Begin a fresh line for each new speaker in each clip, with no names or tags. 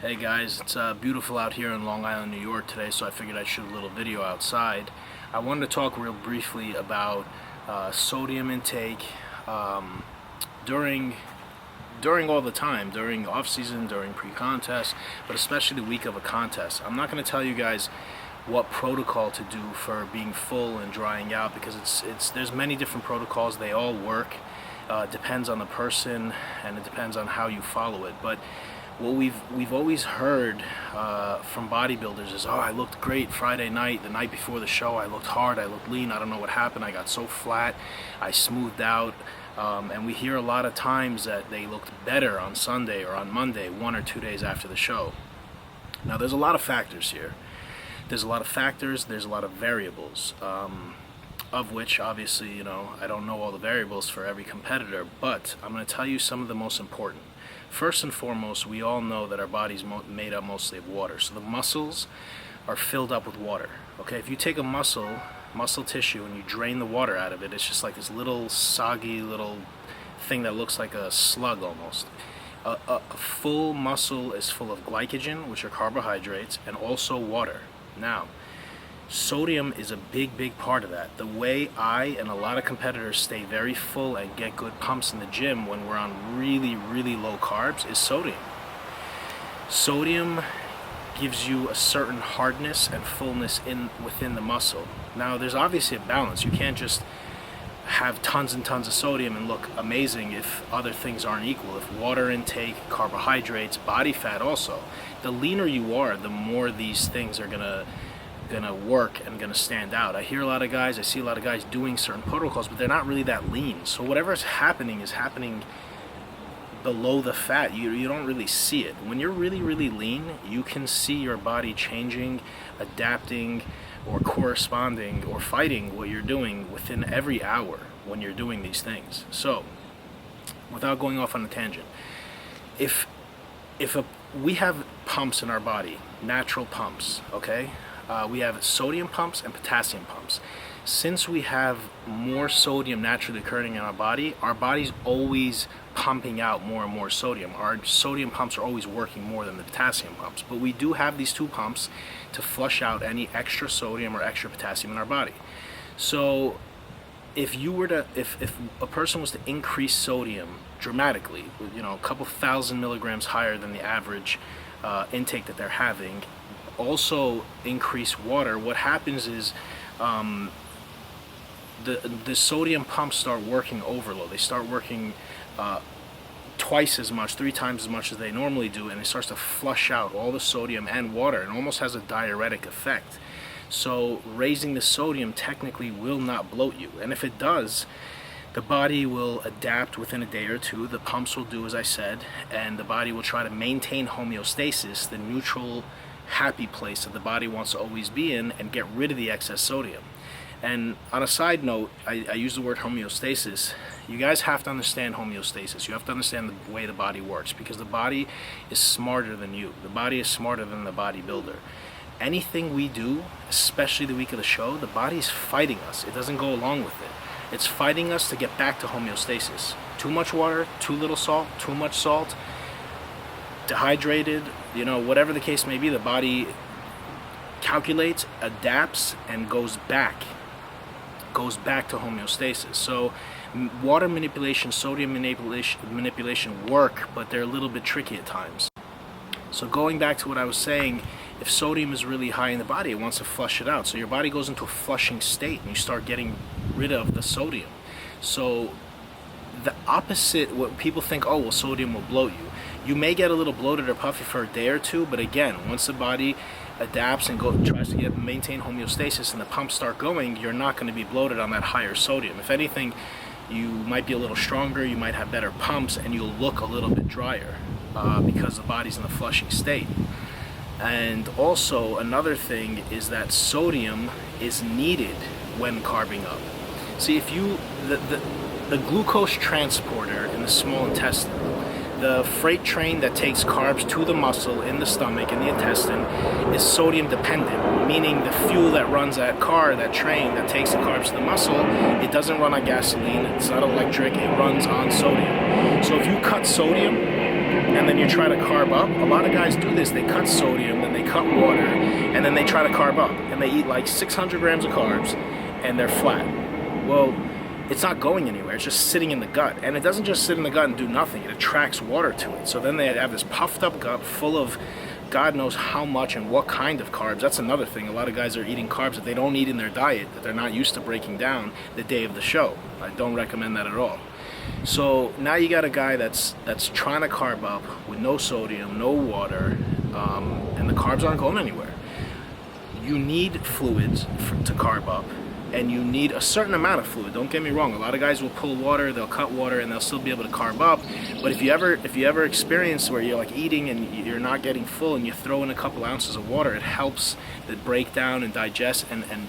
Hey guys, it's beautiful out here in Long Island, New York today, so I figured I'd shoot a little video outside. I wanted to talk real briefly about sodium intake during all the time, during off-season, during pre-contest, but especially the week of a contest. I'm not going to tell you guys what protocol to do for being full and drying out, because there's many different protocols. They all work. Depends on the person, and it depends on how you follow it. But what we've always heard from bodybuilders is, oh, I looked great Friday night, the night before the show. I looked hard, I looked lean, I don't know what happened, I got so flat, I smoothed out. And we hear a lot of times that they looked better on Sunday or on Monday, 1 or 2 days after the show. Now there's a lot of factors here. There's a lot of variables, of which obviously, I don't know all the variables for every competitor, but I'm going to tell you some of the most important. First and foremost, we all know that our body's made up mostly of water, so the muscles are filled up with water. Okay, if you take a muscle tissue and you drain the water out of it, it's just like this little soggy little thing that looks like a slug almost. A full muscle is full of glycogen, which are carbohydrates, and also water. Now, sodium is a big part of that. The way I and a lot of competitors stay very full and get good pumps in the gym when we're on really low carbs is sodium. Sodium gives you a certain hardness and fullness within the muscle. Now there's obviously a balance. You can't just have tons and tons of sodium and look amazing if other things aren't equal. If water intake, carbohydrates, body fat also. The leaner you are, the more these things are gonna work and gonna stand out. I see a lot of guys doing certain protocols, but they're not really that lean. So whatever's happening is happening below the fat. You don't really see it. When you're really lean, you can see your body changing, adapting, or corresponding or fighting what you're doing within every hour when you're doing these things. So without going off on a tangent, we have pumps in our body, natural pumps, okay? We have sodium pumps and potassium pumps. Since we have more sodium naturally occurring in our body's always pumping out more and more sodium. Our sodium pumps are always working more than the potassium pumps. But we do have these two pumps to flush out any extra sodium or extra potassium in our body. So if a person was to increase sodium dramatically, a couple thousand milligrams higher than the average intake that they're having, also increase water, what happens is the sodium pumps start working overload. They start working twice as much, 3 times as much as they normally do, and it starts to flush out all the sodium and water, and almost has a diuretic effect. So raising the sodium technically will not bloat you, and if it does, the body will adapt within a day or two. The pumps will do as I said, and the body will try to maintain homeostasis, the neutral, happy place that the body wants to always be in, and get rid of the excess sodium. And on a side note, I use the word homeostasis. You guys have to understand homeostasis. You have to understand the way the body works, because the body is smarter than you. The body is smarter than the bodybuilder. Anything we do, especially the week of the show, the body is fighting us. It doesn't go along with it. It's fighting us to get back to homeostasis. Too much water, too little salt, too much salt, dehydrated, whatever the case may be, the body calculates, adapts, and goes back to homeostasis. So water manipulation, sodium manipulation work, but they're a little bit tricky at times. So going back to what I was saying, if sodium is really high in the body, it wants to flush it out. So your body goes into a flushing state and you start getting rid of the sodium. So the opposite, what people think, oh, well, sodium will bloat you. You may get a little bloated or puffy for a day or two, but again, once the body adapts and tries to maintain homeostasis and the pumps start going, you're not going to be bloated on that higher sodium. If anything, you might be a little stronger, you might have better pumps, and you'll look a little bit drier because the body's in a flushing state. And also another thing is that sodium is needed when carbing up. See, if the glucose transporter in the small intestine, the freight train that takes carbs to the muscle in the stomach and the intestine, is sodium dependent, meaning the fuel that runs that train that takes the carbs to the muscle, it doesn't run on gasoline, it's not electric, it runs on sodium. So if you cut sodium, and then you try to carb up. A lot of guys do this. They cut sodium, then they cut water, and then they try to carb up. And they eat like 600 grams of carbs, and they're flat. Well, it's not going anywhere. It's just sitting in the gut. And it doesn't just sit in the gut and do nothing. It attracts water to it. So then they have this puffed up gut full of God knows how much and what kind of carbs. That's another thing. A lot of guys are eating carbs that they don't eat in their diet, that they're not used to breaking down the day of the show. I don't recommend that at all. So now you got a guy that's trying to carb up with no sodium, no water, and the carbs aren't going anywhere. You need fluids to carb up, and you need a certain amount of fluid. Don't get me wrong. A lot of guys will pull water, they'll cut water, and they'll still be able to carb up. But if you ever experience where you're like eating and you're not getting full, and you throw in a couple ounces of water, it helps it break down and digest and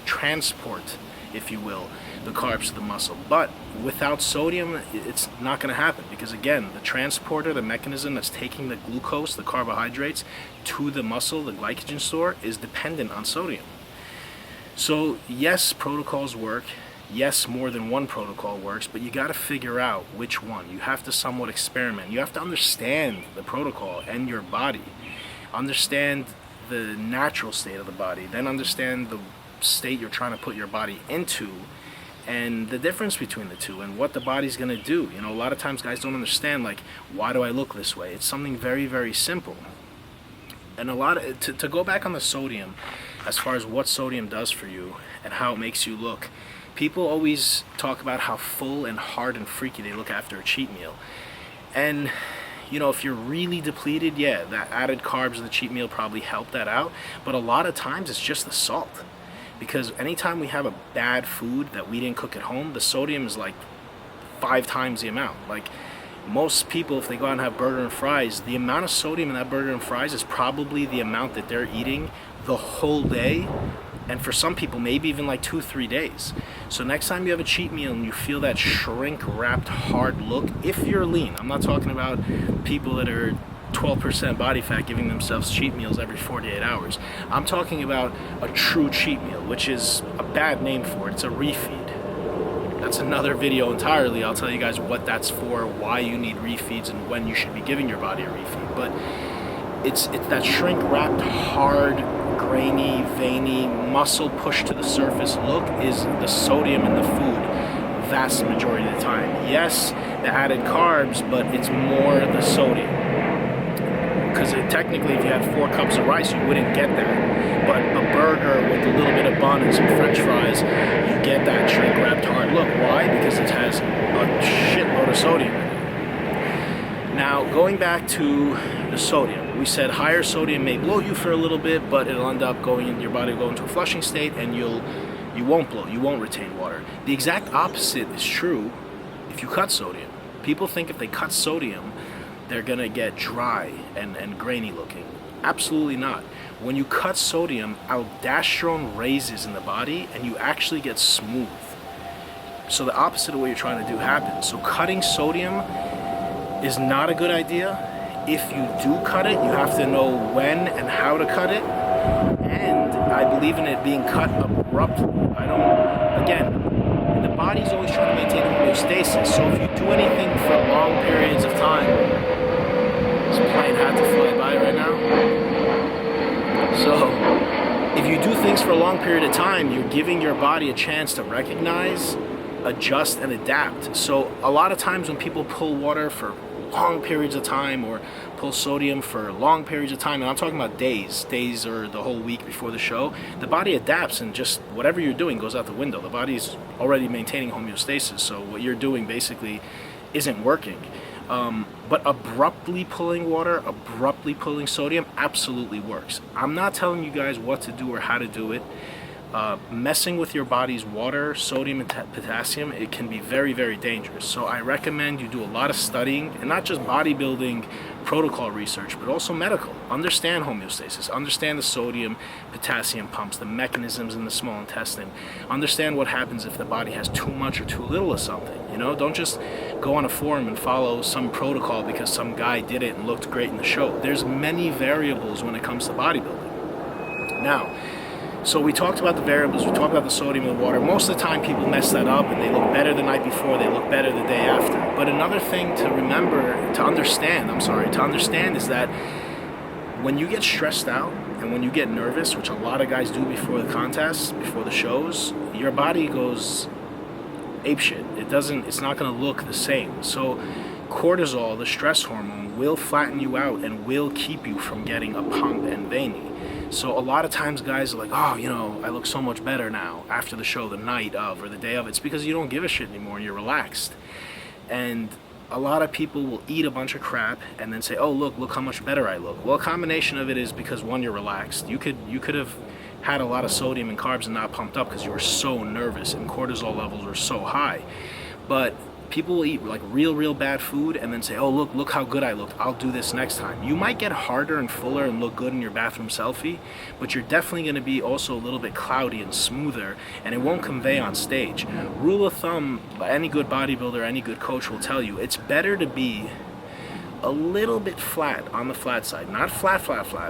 transport, if you will, the carbs to the muscle. But without sodium, it's not going to happen, because again, the transporter, the mechanism that's taking the glucose, the carbohydrates, to the muscle, the glycogen store, is dependent on sodium. So yes, protocols work. Yes, more than one protocol works, but you got to figure out which one. You have to somewhat experiment. You have to understand the protocol and your body. Understand the natural state of the body. Then understand the state you're trying to put your body into, and the difference between the two, and what the body's going to do. You know, a lot of times guys don't understand, like, why do I look this way? It's something very, very simple. And to go back on the sodium, as far as what sodium does for you and how it makes you look, people always talk about how full and hard and freaky they look after a cheat meal. And you know, if you're really depleted, yeah, that added carbs of the cheat meal probably help that out. But a lot of times it's just the salt. Because anytime we have a bad food that we didn't cook at home, the sodium is like 5 times the amount. Like, most people, if they go out and have burger and fries, the amount of sodium in that burger and fries is probably the amount that they're eating the whole day, and for some people maybe even like 2-3 days. So next time you have a cheat meal and you feel that shrink wrapped hard look, if you're lean, I'm not talking about people that are 12% body fat giving themselves cheat meals every 48 hours. I'm talking about a true cheat meal, which is a bad name for it. It's a refeed. That's another video entirely. I'll tell you guys what that's for, why you need refeeds, and when you should be giving your body a refeed. But it's that shrink wrapped hard, grainy, veiny, muscle pushed to the surface look is the sodium in the food vast majority of the time. Yes, the added carbs, but it's more the sodium. Because technically, if you had 4 cups of rice, you wouldn't get that. But a burger with a little bit of bun and some french fries, you get that shrink wrapped hard look. Why? Because it has a shitload of sodium in it. Now, going back to the sodium, we said higher sodium may bloat you for a little bit, but it'll end up going in your body, go into a flushing state, and you won't bloat, you won't retain water. The exact opposite is true if you cut sodium. People think if they cut sodium, they're gonna get dry and grainy looking. Absolutely not. When you cut sodium, aldosterone raises in the body and you actually get smooth. So the opposite of what you're trying to do happens. So cutting sodium is not a good idea. If you do cut it, you have to know when and how to cut it. And I believe in it being cut abruptly. The body's always trying to maintain homeostasis. So if you do anything for long periods of time, this plane had to fly by right now. So if you do things for a long period of time, you're giving your body a chance to recognize, adjust, and adapt. So a lot of times when people pull water for long periods of time or pull sodium for long periods of time, and I'm talking about days or the whole week before the show, the body adapts and just whatever you're doing goes out the window. The body's already maintaining homeostasis, so what you're doing basically isn't working. But abruptly pulling water, abruptly pulling sodium absolutely works. I'm not telling you guys what to do or how to do it. Messing with your body's water, sodium, and potassium, it can be very, very dangerous. So I recommend you do a lot of studying, and not just bodybuilding protocol research, but also medical. Understand homeostasis, understand the sodium, potassium pumps, the mechanisms in the small intestine. Understand what happens if the body has too much or too little of something. You know, don't just go on a forum and follow some protocol because some guy did it and looked great in the show. There's many variables when it comes to bodybuilding. Now, So we talked about the variables, we talked about the sodium in the water. Most of the time people mess that up and they look better the night before, they look better the day after. But another thing to understand is that when you get stressed out and when you get nervous, which a lot of guys do before the contests, before the shows, your body goes apeshit. It's not going to look the same. So cortisol, the stress hormone, will flatten you out and will keep you from getting a pump and veiny. So a lot of times guys are like, oh, you know, I look so much better now after the show, the night of or the day of. It's because you don't give a shit anymore and you're relaxed. And a lot of people will eat a bunch of crap and then say, oh, look how much better I look. Well, a combination of it is because, one, you're relaxed. You could have had a lot of sodium and carbs and not pumped up because you were so nervous and cortisol levels were so high. But people will eat like real bad food and then say, oh, look how good I looked, I'll do this next time. You might get harder and fuller and look good in your bathroom selfie, but you're definitely going to be also a little bit cloudy and smoother, and it won't convey on stage. Rule of thumb, any good bodybuilder, any good coach will tell you, it's better to be a little bit flat, on the flat side. Not flat,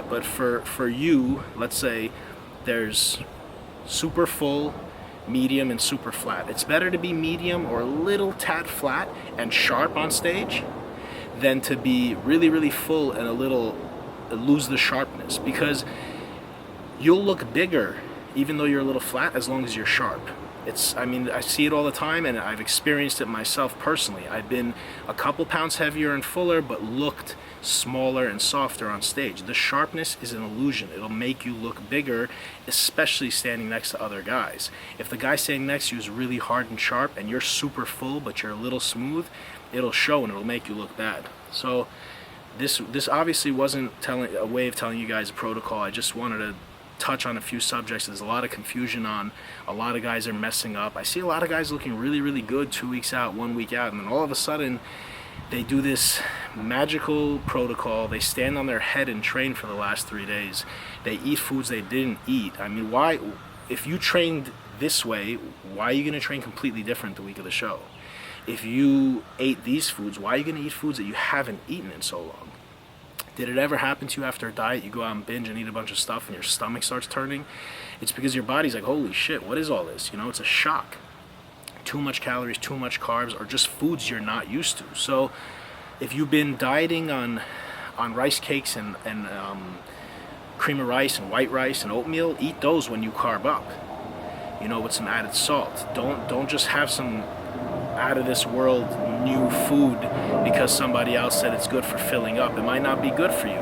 but for you, let's say there's super full, medium, and super flat. It's better to be medium or a little tad flat and sharp on stage than to be really full and a little lose the sharpness, because you'll look bigger even though you're a little flat as long as you're sharp. I see it all the time, and I've experienced it myself personally. I've been a couple pounds heavier and fuller, but looked smaller and softer on stage. The sharpness is an illusion. It'll make you look bigger, especially standing next to other guys. If the guy standing next to you is really hard and sharp, and you're super full, but you're a little smooth, it'll show and it'll make you look bad. So this obviously wasn't a way of telling you guys a protocol. I just wanted to touch on a few subjects there's a lot of confusion on. A lot of guys are messing up. I see a lot of guys looking really good 2 weeks out, 1 week out, and then all of a sudden they do this magical protocol. They stand on their head and train for the last 3 days. They eat foods they didn't eat. I mean, why, if you trained this way, why are you going to train completely different the week of the show? If you ate these foods, why are you going to eat foods that you haven't eaten in so long? Did it ever happen to you after a diet, you go out and binge and eat a bunch of stuff and your stomach starts turning? It's because your body's like, holy shit, what is all this? You know, it's a shock. Too much calories, too much carbs, or just foods you're not used to. So if you've been dieting on rice cakes and cream of rice and white rice and oatmeal, eat those when you carb up, you know, with some added salt. Don't just have some out of this world new food because somebody else said it's good for filling up. It might not be good for you.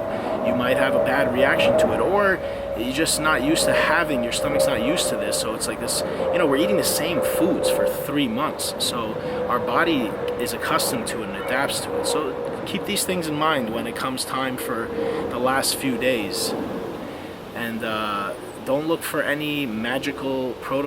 You might have a bad reaction to it, or you're just not used to having, your stomach's not used to this. So it's like this, you know, we're eating the same foods for 3 months, so our body is accustomed to it and adapts to it. So keep these things in mind when it comes time for the last few days, and don't look for any magical protocol